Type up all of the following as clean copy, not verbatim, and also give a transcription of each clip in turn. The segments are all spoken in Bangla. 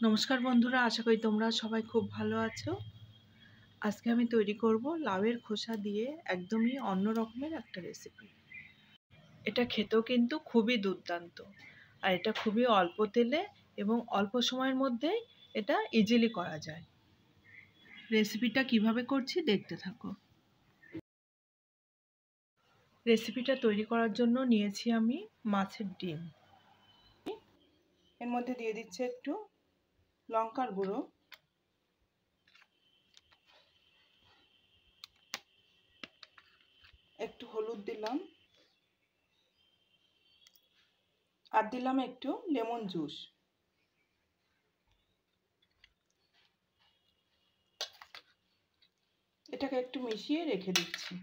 নমস্কার বন্ধুরা, আশা করি তোমরা সবাই খুব ভালো আছো। আজকে আমি তৈরি করব লাউয়ের খোসা দিয়ে একদমই অন্য রকমের একটা রেসিপি। এটা খেতেও কিন্তু খুবই দুর্দান্ত, আর এটা খুবই অল্প তেলে এবং অল্প সময়ের মধ্যেই এটা ইজিলি করা যায়। রেসিপিটা কিভাবে করছি দেখতে থাকো। রেসিপিটা তৈরি করার জন্য নিয়েছি আমি মাছের ডিম। এর মধ্যে দিয়ে দিচ্ছি একটু লঙ্কার গুঁড়ো, একটু হলুদ দিলাম, আর দিলাম একটু লেমন জুস। এটাকে একটু মিশিয়ে রেখে দিচ্ছি।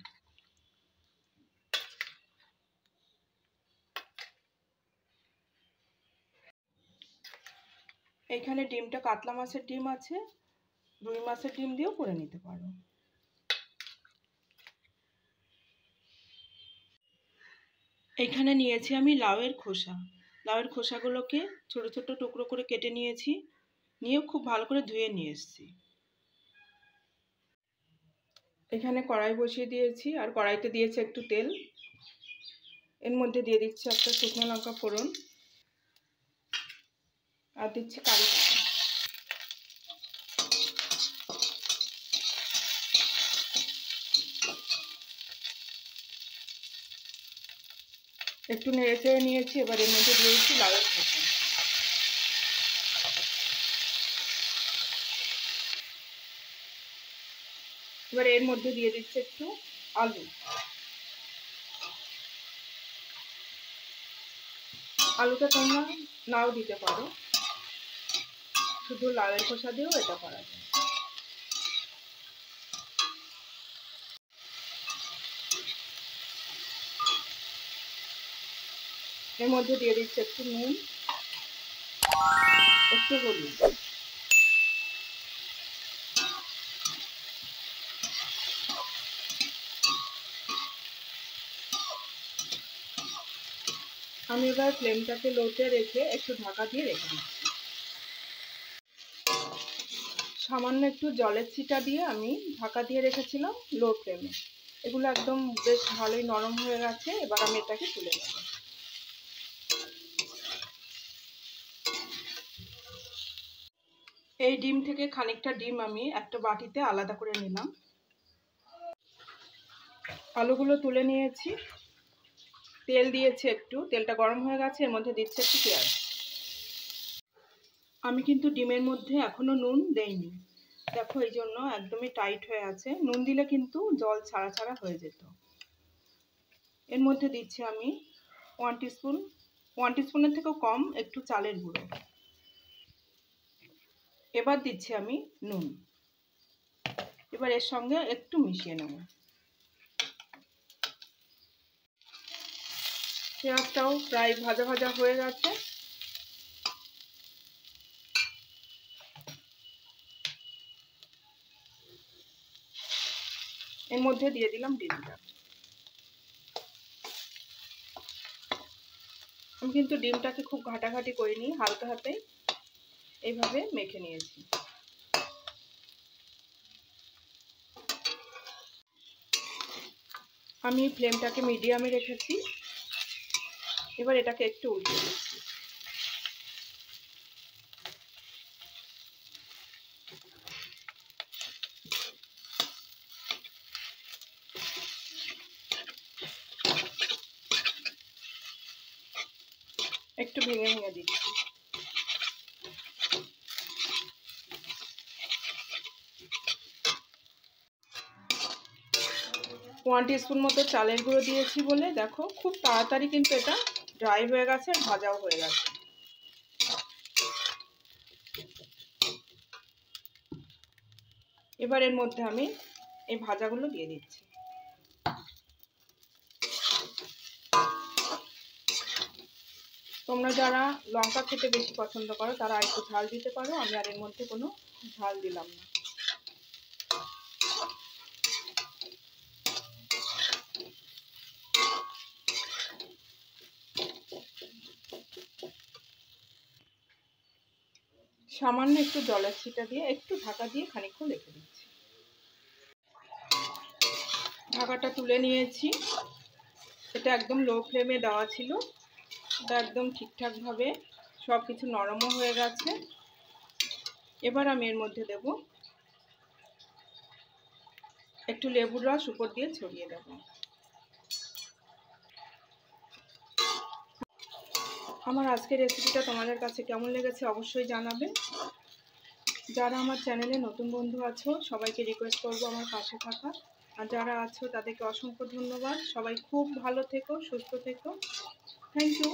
এখানে ডিমটা কাতলা মাছের ডিম আছে, রুই মাছের ডিম দিয়েও করে নিতে পারো। এখানে নিয়েছি আমি লাউয়ের খোসা। লাউয়ের খোসাগুলোকে ছোট ছোট টুকরো করে কেটে নিয়েছি, নিয়ে খুব ভালো করে ধুয়ে নিয়ে এসেছি। এখানে কড়াই বসিয়ে দিয়েছি, আর কড়াইতে দিয়েছি একটু তেল। এর মধ্যে দিয়ে দিচ্ছি একটা শুকনো লঙ্কা ফোড়ন, আর দিচ্ছি কারি পাতা। একটু নেড়ে চেড়ে নিয়েছি। এবার এর মধ্যে দিয়ে দিচ্ছি লাউয়ের খোসা। এবার এর মধ্যে দিয়ে দিচ্ছি একটু আলু। আলুটা তোমরা নাও দিতে পারো, শুধু লাউয়ের খোসা দিয়েও এটা করা যায়। এর মধ্যে দিয়ে দিচ্ছি একটু নুন, একটু হলুদ। আমি এবার ফ্লেমটাকে লোতে রেখে একটু ঢাকা দিয়ে রেখে দিচ্ছি। সামান্য একটু জলের ছিটা দিয়ে আমি ঢাকা দিয়ে রেখেছিলাম লো ফ্লেমে। এগুলো একদম বেশ ভালোই নরম হয়ে গেছে। এবার আমি এটাকে তুলে নেব। এই ডিম থেকে খানিকটা ডিম আমি একটা বাটিতে আলাদা করে নিলাম। আলুগুলো তুলে নিয়েছি, তেল দিয়েছি একটু, তেলটা গরম হয়ে গেছে। এর মধ্যে দিচ্ছি একটু পেঁয়াজ। আমি কিন্তু ডিমের মধ্যে এখনো নুন দেইনি, দেখো এই জন্য একদমই টাইট হয়ে আছে। নুন দিলে কিন্তু জল ছাড়া ছাড়া হয়ে যেত। এর মধ্যে দিচ্ছি আমি 1 টিস্পুনের থেকেও কম একটু চালের গুঁড়ো। এবার দিচ্ছি আমি নুন। এবার এর সঙ্গে একটু মিশিয়ে নেব। পেঁয়াজটাও প্রায় ভাজা ভাজা হয়ে গেছে। এর মধ্যে দিয়ে দিলাম ডিমটা। আমি কিন্তু ডিমটাকে খুব ঘাটাঘাটি করিনি, হালকা হাতে এইভাবে মেখে নিয়েছি। আমি ফ্লেমটাকে মিডিয়ামে রেখেছি। এবার এটাকে একটু উল্টে দিচ্ছি। একটু ভেঙে ভেঙে দিচ্ছি। 1 টিস্পুন মতো চালের গুঁড়ো দিয়েছি বলে দেখো খুব তাড়াতাড়ি কিন্তু এটা ড্রাই হয়ে গেছে, ভাজাও হয়ে গেছে। এবার এর মধ্যে আমি এই ভাজাগুলো দিয়ে দিচ্ছি। তোমরা যারা লঙ্কা খেতে বেশি পছন্দ করো তারা একটু ঝাল দিতে পারো, আমি আর এর মধ্যে কোনো ঝাল দিলাম না। সামান্য একটু জলের ছিটা দিয়ে একটু ঢাকা দিয়ে খানিকক্ষণ রেখে দিচ্ছি। ঢাকাটা তুলে নিয়েছি। এটা একদম লো ফ্লেমে দেওয়া ছিল। এটা একদম ঠিকঠাকভাবে সব কিছু নরমও হয়ে গেছে। এবার আমি এর মধ্যে দেব একটু লেবুর রস, উপর দিয়ে ছড়িয়ে দেব। আমার আজকের রেসিপিটা তোমাদের কাছে কেমন লেগেছে অবশ্যই জানাবে। যারা আমার চ্যানেলে নতুন বন্ধু আছো সবাইকে রিকোয়েস্ট করবো আমার পাশে থাকা, আর যারা আছো তাদেরকে অসংখ্য ধন্যবাদ। সবাই খুব ভালো থেকো, সুস্থ থেকো। Thank you.